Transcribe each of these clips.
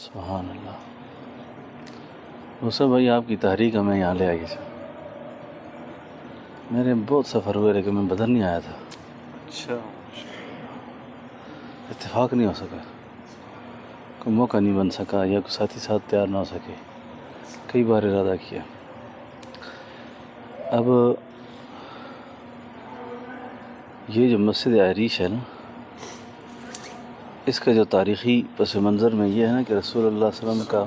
سبحان اللہ۔ موسیٰ بھائی آپ کی تحریک ہمیں یہاں لے آئی ہے۔ میرے بہت سفر ہوئے لیکن میں بدر نہیں آیا تھا، اچھا، اتفاق نہیں ہو سکا، کوئی موقع نہیں بن سکا یا کوئی ساتھی ساتھ تیار نہ ہو سکے، کئی بار ارادہ کیا۔ اب یہ جو مسجد عریش ہے نا، اس کا جو تاریخی پس منظر میں یہ ہے نا کہ رسول اللہ صلی اللہ علیہ وسلم کا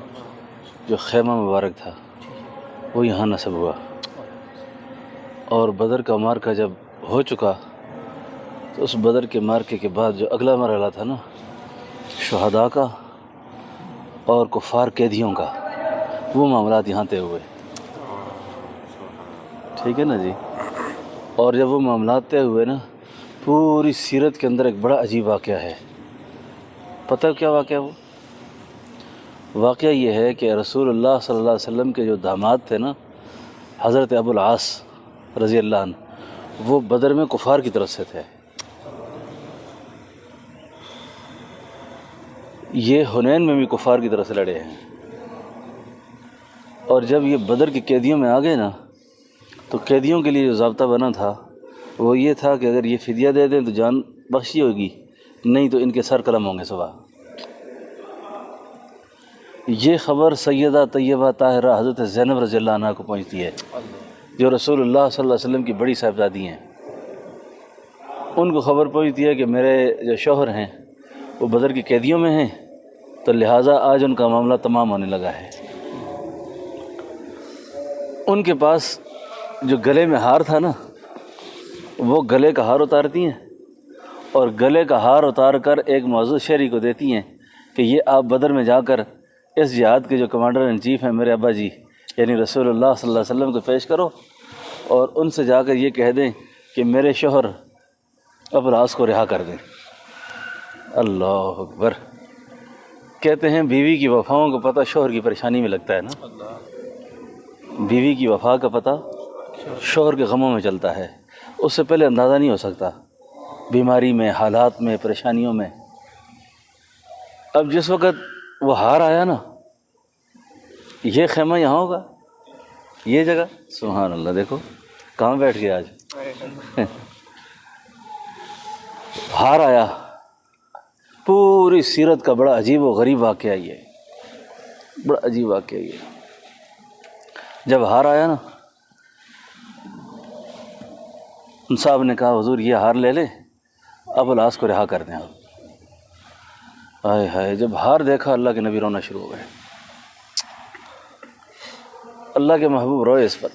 جو خیمہ مبارک تھا وہ یہاں نصب ہوا، اور بدر کا معرکہ جب ہو چکا تو اس بدر کے معرکے کے بعد جو اگلا مرحلہ تھا نا شہداء کا اور کفار قیدیوں کا، وہ معاملات یہاں طے ہوئے، ٹھیک ہے نا جی۔ اور جب وہ معاملات طے ہوئے نا، پوری سیرت کے اندر ایک بڑا عجیب واقعہ ہے۔ پتہ ہے کیا واقعہ؟ وہ واقعہ یہ ہے کہ رسول اللہ صلی اللہ علیہ وسلم کے جو داماد تھے نا، حضرت ابو العاص رضی اللہ عنہ، وہ بدر میں کفار کی طرف سے تھے۔ یہ حنین میں بھی کفار کی طرف سے لڑے ہیں، اور جب یہ بدر کے قیدیوں میں آ گئے نا، تو قیدیوں کے لیے جو ضابطہ بنا تھا وہ یہ تھا کہ اگر یہ فدیہ دے دیں تو جان بخشی ہوگی، نہیں تو ان کے سر قلم ہوں گے صبح۔ یہ خبر سیدہ طیبہ طاہرہ حضرت زینب رضی اللہ عنہ کو پہنچتی ہے، جو رسول اللہ صلی اللہ علیہ وسلم کی بڑی صاحبزادی ہیں۔ ان کو خبر پہنچتی ہے کہ میرے جو شوہر ہیں وہ بدر کی قیدیوں میں ہیں، تو لہٰذا آج ان کا معاملہ تمام ہونے لگا ہے۔ ان کے پاس جو گلے میں ہار تھا نا، وہ گلے کا ہار اتارتی ہیں، اور گلے کا ہار اتار کر ایک معزز شہری کو دیتی ہیں کہ یہ آپ بدر میں جا کر اس جہاد کے جو کمانڈر ان چیف ہیں میرے ابا جی یعنی رسول اللہ صلی اللہ علیہ وسلم کو پیش کرو، اور ان سے جا کر یہ کہہ دیں کہ میرے شوہر ابو العاص کو رہا کر دیں۔ اللہ اکبر۔ کہتے ہیں بیوی کی وفاؤں کا پتہ شوہر کی پریشانی میں لگتا ہے نا، بیوی کی وفا کا پتہ شوہر کے غموں میں چلتا ہے، اس سے پہلے اندازہ نہیں ہو سکتا، بیماری میں، حالات میں، پریشانیوں میں۔ اب جس وقت وہ ہار آیا نا، یہ خیمہ یہاں ہوگا، یہ جگہ، سبحان اللہ، دیکھو کہاں بیٹھ گیا آج۔ ہار آیا، پوری سیرت کا بڑا عجیب و غریب واقعہ یہ، بڑا عجیب واقعہ یہ۔ جب ہار آیا نا، ان صاحب نے کہا حضور یہ ہار لے لیں، ابو العاص کو رہا کر دیں آپ۔ ہائے ہائے، جب ہار دیکھا اللہ کے نبی رونا شروع ہو گئے۔ اللہ کے محبوب روئے اس پر،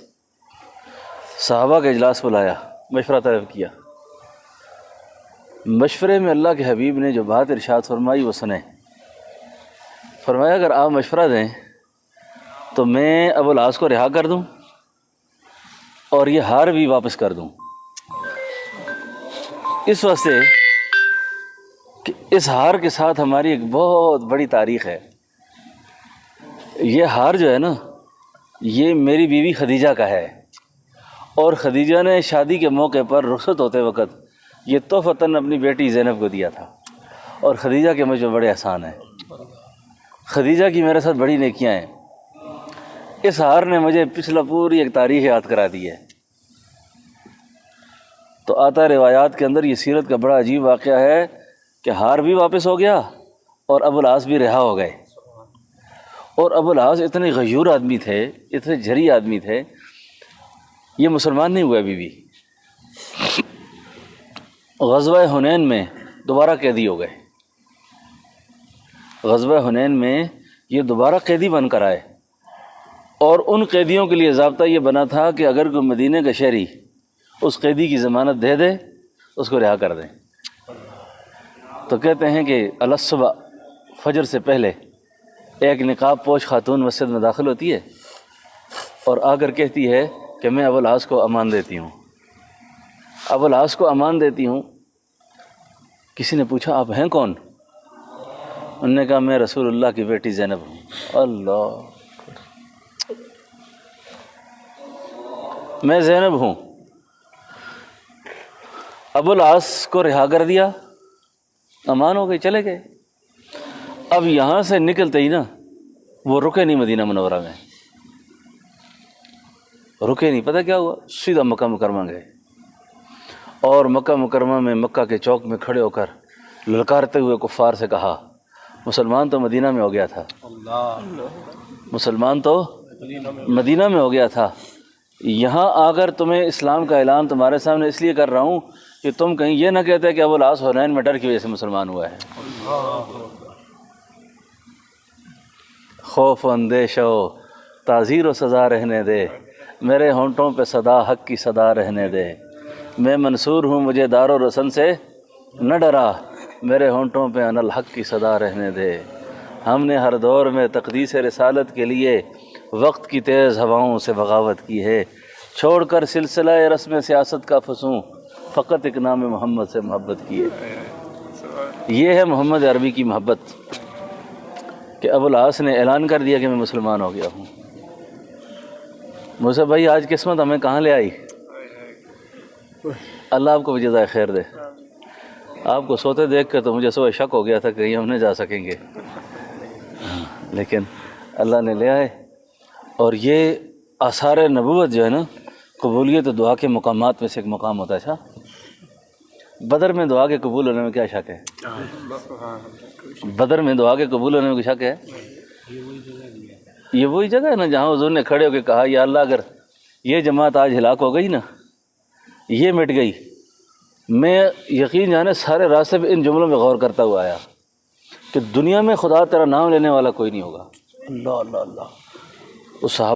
صحابہ کا اجلاس بلایا، مشورہ طلب کیا۔ مشورے میں اللہ کے حبیب نے جو بات ارشاد فرمائی وہ سنیں۔ فرمایا اگر آپ مشورہ دیں تو میں ابو العاص کو رہا کر دوں اور یہ ہار بھی واپس کر دوں، اس واسطے کہ اس ہار کے ساتھ ہماری ایک بہت بڑی تاریخ ہے۔ یہ ہار جو ہے نا، یہ میری بیوی خدیجہ کا ہے، اور خدیجہ نے شادی کے موقع پر رخصت ہوتے وقت یہ تحفتاً اپنی بیٹی زینب کو دیا تھا، اور خدیجہ کے مجھ پہ بڑے احسان ہیں، خدیجہ کی میرے ساتھ بڑی نیکیاں ہیں۔ اس ہار نے مجھے پچھلا پوری ایک تاریخ یاد کرا دی ہے۔ تو آتا روایات کے اندر یہ سیرت کا بڑا عجیب واقعہ ہے کہ ہار بھی واپس ہو گیا اور ابو العاص بھی رہا ہو گئے۔ اور ابو العاص اتنے غیور آدمی تھے، اتنے جری آدمی تھے، یہ مسلمان نہیں ہوئے ابھی بھی۔ غزوہ حنین میں دوبارہ قیدی ہو گئے، غزوہ حنین میں یہ دوبارہ قیدی بن کر آئے، اور ان قیدیوں کے لیے ضابطہ یہ بنا تھا کہ اگر کوئی مدینے کا شہری اس قیدی کی ضمانت دے دے اس کو رہا کر دیں۔ تو کہتے ہیں کہ الصبح فجر سے پہلے ایک نقاب پوش خاتون مسجد میں داخل ہوتی ہے اور آ کر کہتی ہے کہ میں ابو العاص کو امان دیتی ہوں، ابو العاص کو امان دیتی ہوں۔ کسی نے پوچھا آپ ہیں کون؟ انہوں نے کہا میں رسول اللہ کی بیٹی زینب ہوں۔ اللہ، میں زینب ہوں۔ ابو العاص کو رہا کر دیا، امان ہو گئی، چلے گئے۔ اب یہاں سے نکلتے ہی نا وہ رکے نہیں مدینہ منورہ میں، رکے نہیں، پتہ کیا ہوا، سیدھا مکہ مکرمہ گئے، اور مکہ مکرمہ میں مکہ کے چوک میں کھڑے ہو کر للکارتے ہوئے کفار سے کہا، مسلمان تو مدینہ میں ہو گیا تھا، مسلمان تو مدینہ میں ہو گیا تھا، یہاں آ کر تمہیں اسلام کا اعلان تمہارے سامنے اس لیے کر رہا ہوں کہ تم کہیں یہ نہ کہتے کہ ابو العاص حنین میں ڈر کی وجہ سے مسلمان ہوا ہے۔ خوف و اندیش و تعزیر و سزا رہنے دے، میرے ہونٹوں پہ صدا حق کی صدا رہنے دے، میں منصور ہوں مجھے دار و رسن سے نہ ڈرا، میرے ہونٹوں پہ ان الحق کی صدا رہنے دے، ہم نے ہر دور میں تقدیس رسالت کے لیے وقت کی تیز ہواؤں سے بغاوت کی ہے، چھوڑ کر سلسلہ رسم سیاست کا فسوں، فقط ایک نام محمد سے محبت کی ہے۔ یہ ہے محمد عربی کی محبت کہ ابو العاص نے اعلان کر دیا کہ میں مسلمان ہو گیا ہوں۔ مجھے بھائی آج قسمت ہمیں کہاں لے آئی، اللہ آپ کو جزائے خیر دے۔ آپ کو سوتے دیکھ کر تو مجھے صبح شک ہو گیا تھا کہ ہم نہیں جا سکیں گے، لیکن اللہ نے لے آئے۔ اور یہ آثار نبوت جو ہے نا، قبولیت دعا کے مقامات میں سے ایک مقام ہوتا ہے۔ اچھا، بدر میں دعا کے قبول ہونے میں کیا شک ہے؟ بدر میں دعا کے قبول ہونے میں کوئی شک ہے؟ یہ وہی جگہ ہے نا جہاں حضور نے کھڑے ہو کے کہا، یا اللہ اگر یہ جماعت آج ہلاک ہو گئی نا، یہ مٹ گئی، میں یقین جانے سارے راستے پہ ان جملوں میں غور کرتا ہوا آیا کہ دنیا میں خدا تیرا نام لینے والا کوئی نہیں ہوگا۔ اللہ اللہ اللہ، اس صحابہ